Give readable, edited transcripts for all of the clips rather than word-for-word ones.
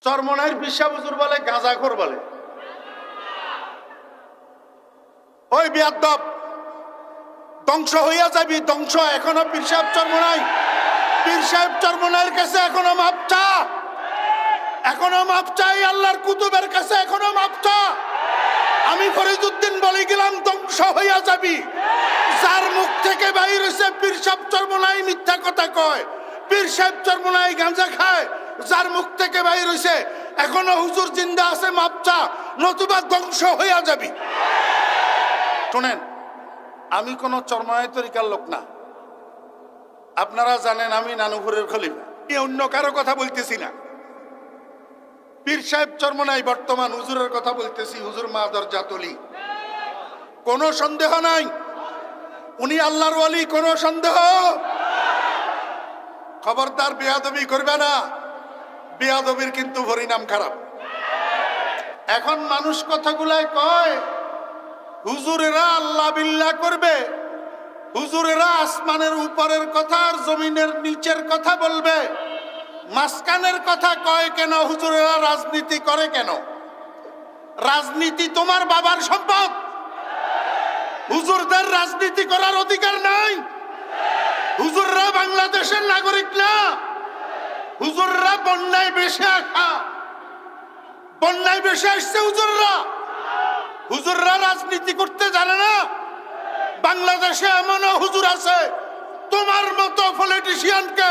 চরমনাইয়ের পিসা হুজুর বলে গাঁজাখোর বলে। ওই বিয়াদ্দব, ধ্বংস হইয়া যাবি, ধ্বংস। এখনো পীর সাহেব চরমনাই, পীর সাহেব চরমনাইয়ের কাছে এখনো মাপ চা, এখনো মাপ চাই আল্লাহর কুতুবের কাছে, এখনো মাপ চা। আমি ফরিদউদ্দিন বলে গেলাম ধ্বংস হইয়া যাবি। যার মুখ থেকে বাইর হইছে পীর সাহেব চরমনাই মিথ্যা কথা কয়, পীর সাহেব চরমনাই গাঁজা খায়, যার মুখ থেকে বাইর হইছে এখনো হুজুর জিন্দা আছে, মাপ চা, নতুবা ধ্বংস হইয়া যাবি। শোনেন, আমি কোন চরমনাই তরিকার লোক না, আপনারা জানেন আমি নানুপুরের খলিফা, অন্য কারো কথা বলতেছি না। পীর সাহেব চরমনাই বর্তমান হুজুরের কথা বলতেছি, হুজুর মা দরজাতলি, কোনো সন্দেহ নাই উনি আল্লাহর ওয়ালি, কোনো সন্দেহ। খবরদার বেয়াদবি করবে না, বেয়াদবির কিন্তু পরিণাম খারাপ। এখন মানুষ কথাগুলাই কয় হুজুরেরা আল্লাহ বিল্লাহ করবে, হুজুরেরা আসমানের উপরের কথা আর জমিনের নিচের কথা বলবে, মাঝখানের কথা কয় কেন? হুজুরেরা রাজনীতি করে কেন? রাজনীতি তোমার বাবার সম্পদ, হুজুরদের রাজনীতি করার অধিকার নাই। হুজুররা বাংলাদেশের নাগরিক না, হুজুররা বন্যায় বেশে আসা, বন্যায় বেশে আসছে হুজুররা। হুজুররা রাজনীতি করতে জানে না। বাংলাদেশে এমনও হুজুর আছে তোমার মতো পলিটিশিয়ানকে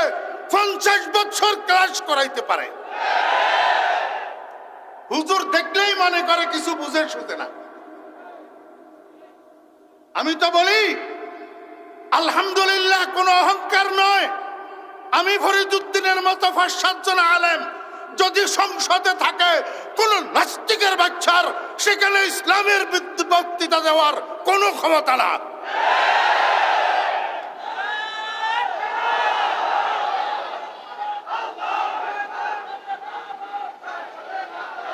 50 বছর ক্লাস করাইতে পারে। হুজুর দেখলেই মনে করে কিছু বুঝে শুতে না। আমি তো বলি আলহামদুলিল্লাহ, কোনো অহংকার নয়। আমি ফরিদউদ্দিনের মতো 5-7 জন আলেম যদি সংসদে থাকে, কোন নাস্তিকের বাচ্চার সেখানে ইসলামের বক্তৃতা দেওয়ার কোনো ক্ষমতা না।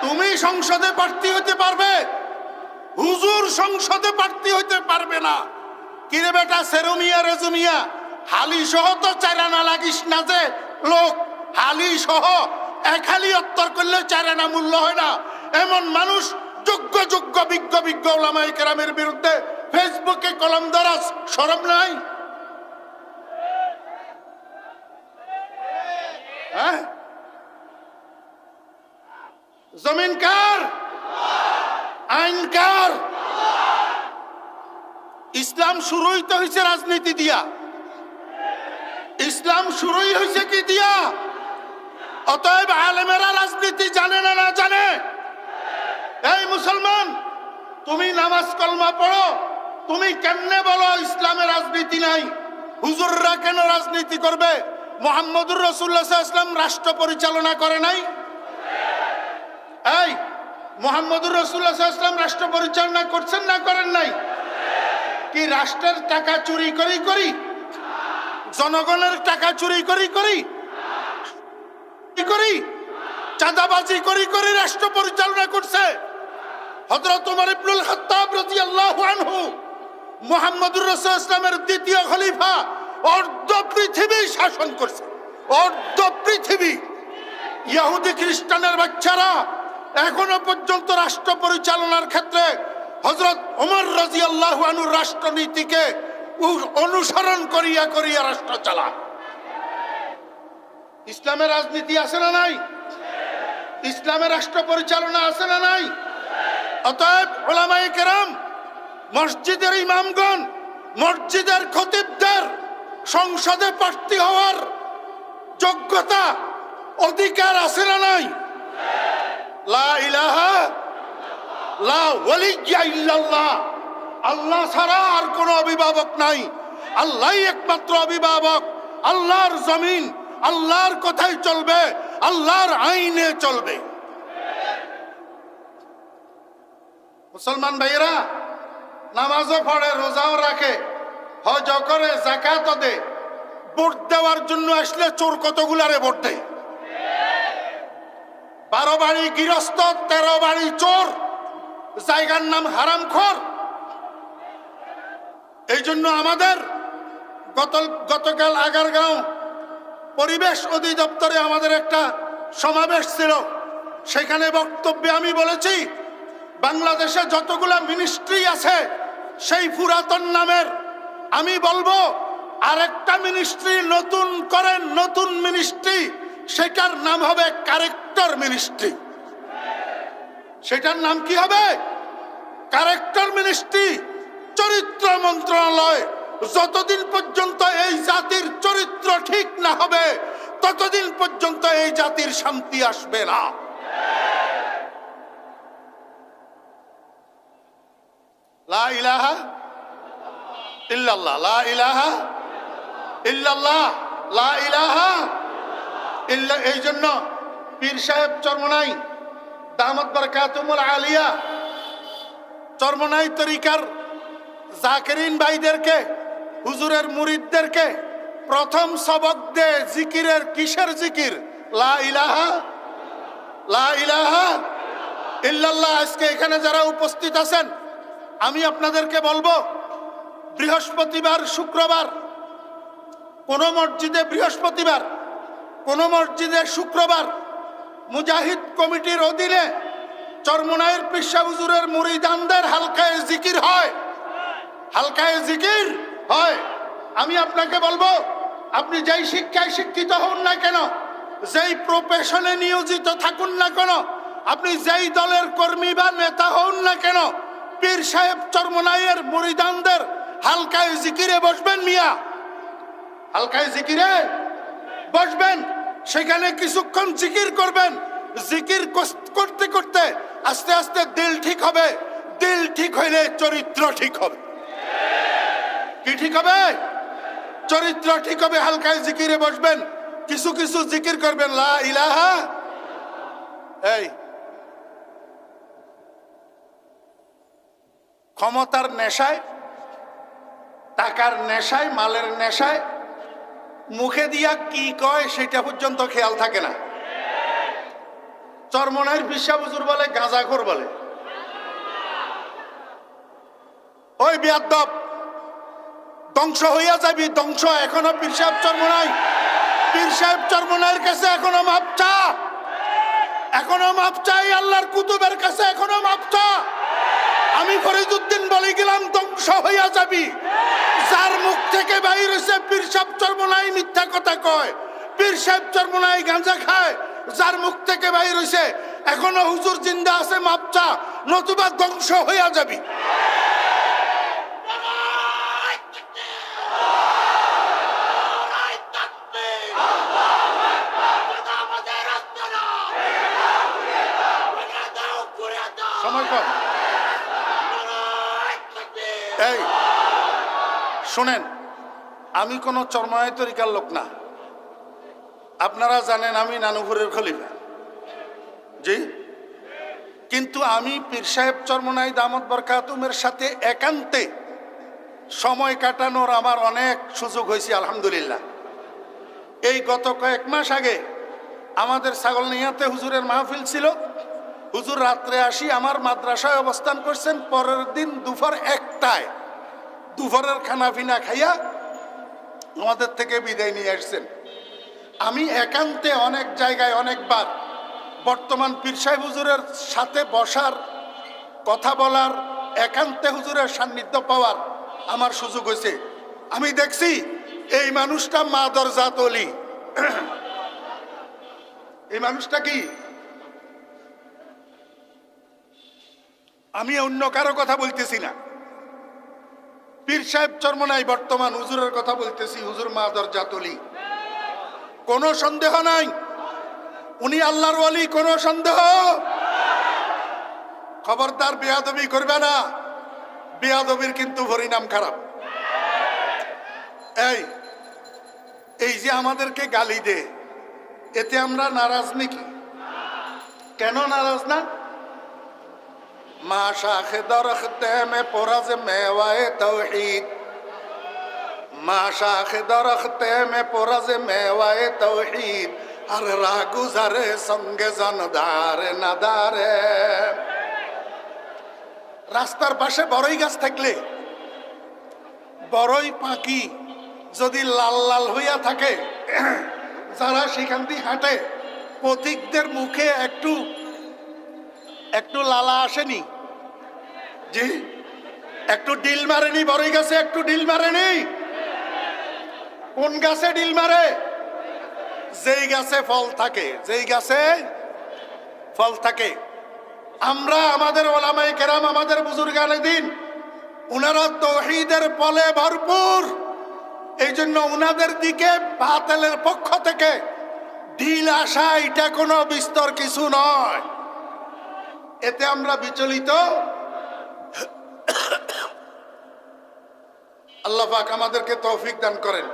তুমি সংসদে প্রার্থী হতে পারবে, হুজুর সংসদে প্রার্থী হতে পারবে না। কিরে বেটা সেরুমিয়া রেজুমিয়া, হালি সহ তো চারানা লাগিস না যে লোক, হালি সহ এক হালি উত্তর করলে চারানা মূল্য হয় না। এমন মানুষ যোগ্য যোগ্য বিজ্ঞ বিজ্ঞ ওলামায়ে কেরামের বিরুদ্ধে ফেসবুকে কলম ধরাস, শরম নাই? হ্যাঁ, জমিন কার? আইন কার? ইসলাম শুরুই তো হয়েছে রাজনীতি দিয়া। ইসলাম শুরুই হয়েছে কি দিয়া? অতএব আলেমেরা রাজনীতি জানে না, না জানে? এই মুসলমান, তুমি নামাজ কলমা পড়ো, তুমি কেমনে বলো ইসলামে রাজনীতি নাই? হুজুররা কেন রাজনীতি করবে? মুহাম্মদুর রাসূলুল্লাহ সাল্লাল্লাহু আলাইহি ওয়াসাল্লাম রাষ্ট্র পরিচালনা করে নাই? এই মুহাম্মদুর রাসূলুল্লাহ সাল্লাল্লাহু আলাইহি ওয়াসাল্লাম রাষ্ট্র পরিচালনা করছেন না করেন নাই? কি রাষ্ট্রের টাকা চুরি করি করি, জনগণের টাকা চুরি করি করি করি, চাঁদাবাজি করি করি রাষ্ট্র পরিচালনা করছে? হযরত ওমর ইবনুল খাত্তাব রাদিয়াল্লাহু আনহু, মুহাম্মদুর রাসূলুল্লাহ ইসলামের দ্বিতীয় খলিফা, অর্ধ পৃথিবী শাসন করছে, অর্ধ পৃথিবী। ইহুদি খ্রিস্টানের বাচ্চারা এখনো পর্যন্ত রাষ্ট্র পরিচালনার ক্ষেত্রে হযরত ওমর রাদিয়াল্লাহু আনহুর রাষ্ট্রনীতিকে অনুসরণ করিয়া করিয়া রাষ্ট্র চালায়। ইসলামের রাজনীতি আছে না নাই? ইসলামের রাষ্ট্র পরিচালনা আছে না নাই? অতএব উলামায়ে কেরাম, মসজিদের ইমামগণ, মসজিদের খতিবদের সংসদে প্রার্থী হওয়ার যোগ্যতা, অধিকার আছে না নাই? লা ইলাহা লা ওয়ালিয়্যা ইল্লাল্লাহ, আল্লাহ ছাড়া আর কোনো অভিভাবক নাই, আল্লাহই একমাত্র অভিভাবক। আল্লাহর জমিন আল্লাহর কথাই চলবে, আল্লাহর আইনে চলবে। মুসলমান ভাইয়েরা, নামাজও পড়ে, রোজাও রাখে, হজও করে, যাকাতও দেয়। ভোট দেওয়ার জন্য আসলে চোর কতগুলারে ভোট দেয়? 12 বাড়ি গৃহস্থ, 13 বাড়ি চোর, জায়গার নাম হারামখোর। এই জন্য আমাদের গতকাল আগারগাঁও পরিবেশ অধিদপ্তরে আমাদের একটা সমাবেশ ছিল। সেখানে বক্তব্যে আমি বলেছি বাংলাদেশে যতগুলা মিনিস্ট্রি আছে সেই পুরাতন নামের আমি বলবো আরেকটা মিনিস্ট্রি নতুন করেন, নতুন মিনিস্ট্রি, সেটার নাম হবে ক্যারেক্টার মিনিস্ট্রি। সেটার নাম কি হবে? ক্যারেক্টার মিনিস্ট্রি, চরিত্র মন্ত্রণালয়। যতদিন পর্যন্ত এই জাতির চরিত্র ঠিক না হবে ততদিন পর্যন্ত এই জাতির শান্তি আসবে না। লা ইলাহা ইল্লাল্লাহ, লা ইলাহা ইল্লাল্লাহ, লা ইলাহা ইল্লা। এই জন্য পীর সাহেব চরমনাই দামাত বারাকাতুহুল আলিয়া চরমনাই তরিকার জাকিরিন ভাইদেরকে, হুজুরের মুরিদদেরকে প্রথম সবক দে জিকিরের। কিসের জিকির? লা ইলাহা, লা ইলাহা ইল্লাল্লাহ। আজকে এখানে যারা উপস্থিত আছেন আমি আপনাদেরকে বলবো বৃহস্পতিবার, শুক্রবার কোন মসজিদে বৃহস্পতিবার, কোন মসজিদে শুক্রবার মুজাহিদ কমিটির অধীনে চরমনাইয়ের পিসা হুজুরের মুরিদানদের হালকায়ে জিকির হয়, হালকায়ে জিকির হয়। আমি আপনাকে বলবো আপনি যেই শিক্ষায় শিক্ষিত হন না কেন, যেই প্রফেশনে নিয়োজিত থাকুন না কেন, আপনি যেই দলের কর্মী বা নেতা হন না কেন, পীর সাহেব চরমনাইয়ের মুরিদানদের হালকায়ে জিকিরে বসবেন মিয়া, হালকায়ে জিকিরে বসবেন। সেখানে কিছুক্ষণ জিকির করবেন। জিকির করতে করতে আস্তে আস্তে দিল ঠিক হবে। দিল ঠিক হইলে চরিত্র ঠিক হবে। কি ঠিক হবে? চরিত্র ঠিক হবে। হালকায় জিকিরে বসবেন, কিছু কিছু জিকির করবেন। লা ইলাহা। এই ক্ষমতার নেশায়, টাকার নেশায়, মালের নেশায় মুখে দিয়া কি কয় সেটা পর্যন্ত খেয়াল থাকে না। চরমনাইয়ের পিসা হুজুর বলে গাঁজাখোর বলে। ওই বেয়াদব, ধ্বংস হইয়া যাবি, ধ্বংস। এখনো পীর সাহেব চরমনাই, পীর সাহেব চরমনাইয়ের কাছে এখনো মাপ চা, এখনো মাপ চাই। আল্লাহর কুতুবের কাছে এখনো মাপ চা। আমি ফরিদউদ্দিন বলে গেলাম ধ্বংস হইয়া যাবি। যার মুখ থেকে বাইর হইছে পীর সাহেব চরমনাই মিথ্যা কথা কয়, পীর সাহেব চরমনাই গাঁজা খায়, যার মুখ থেকে বাইর হইছে এখনো হুজুর জিন্দা আছে, মাপ চা, নতুবা ধ্বংস হইয়া যাবি। সময় কম। এই শুনেন, আমি কোন চরমনাই তরিকার লোক না। আপনারা জানেন আমি নানুপুরের খলিফা, জি। কিন্তু আমি পীর সাহেব চরমনাই দামত বরকাতুমের সাথে একান্তে সময় কাটানোর আমার অনেক সুযোগ হয়েছে, আলহামদুলিল্লাহ। এই গত কয়েক মাস আগে আমাদের ছাগলনাইয়াতে হুজুরের মাহফিল ছিল। হুজুর রাত্রে আসি আমার মাদ্রাসায় অবস্থান করছেন। পরের দিন দুপুর 1টায় দুপুরের খানা পিনা খাইয়া আমাদের থেকে বিদায় নিয়ে আসছেন। আমি একান্তে অনেক জায়গায় অনেকবার বর্তমান পীর সাহেব হুজুরের সাথে বসার, কথা বলার, একান্তে হুজুরের সান্নিধ্য পাওয়ার আমার সুযোগ হয়েছে। আমি দেখছি এই মানুষটা মাদর জাত অলি। এই মানুষটা কি? আমি অন্য কারো কথা বলতেছি না, পীর সাহেব চরমনাই বর্তমান হুজুরের কথা বলতেছি। হুজুর মাদর জাত অলি, কোনো সন্দেহ নাই। উনি আল্লাহর ওয়ালি, কোনো সন্দেহ। খবরদার বেয়াদবি করবে না, বেয়াদবির কিন্তু পরিণাম খারাপ। এই যে আমাদেরকে গালি দে, এতে আমরা নারাজ নাকি? কেন নারাজ না? মা শাখে দরখতে মে পরাজ মেওয়ায়ে তাওহীদ, মা শাখে দরখতে মে পরাজ মেওয়ায়ে তাওহীদ, আর রাহ গুজারে সঙ্গে জানদারে নাদারে। রাস্তার পাশে বড়ই গাছ থাকলে বড়ই পাখি যদি লাল লাল হইয়া থাকে, যারা সেখান দিয়ে হাঁটে পথিকদের মুখে একটু একটু লালা আসেনি? জি, একটু ডিল মারেনি? বড়ই গাছে একটু ডিল মারেনি? কোন গাছে ডিল মারে? যেই গাছে ফল থাকে, যেই গাছে ফল থাকে। আমরা আমাদের ওলামায়ে কেরাম, আমাদের বুজুর্গানে দিন, উনারা তাওহীদের ফলে ভরপুর। এই জন্য উনাদের দিকে বাতিলের পক্ষ থেকে ঢিল আসা এটা কোনো বিস্তর কিছু নয়, এতে আমরা বিচলিত। আল্লাহ পাক আমাদেরকে তৌফিক দান করেন।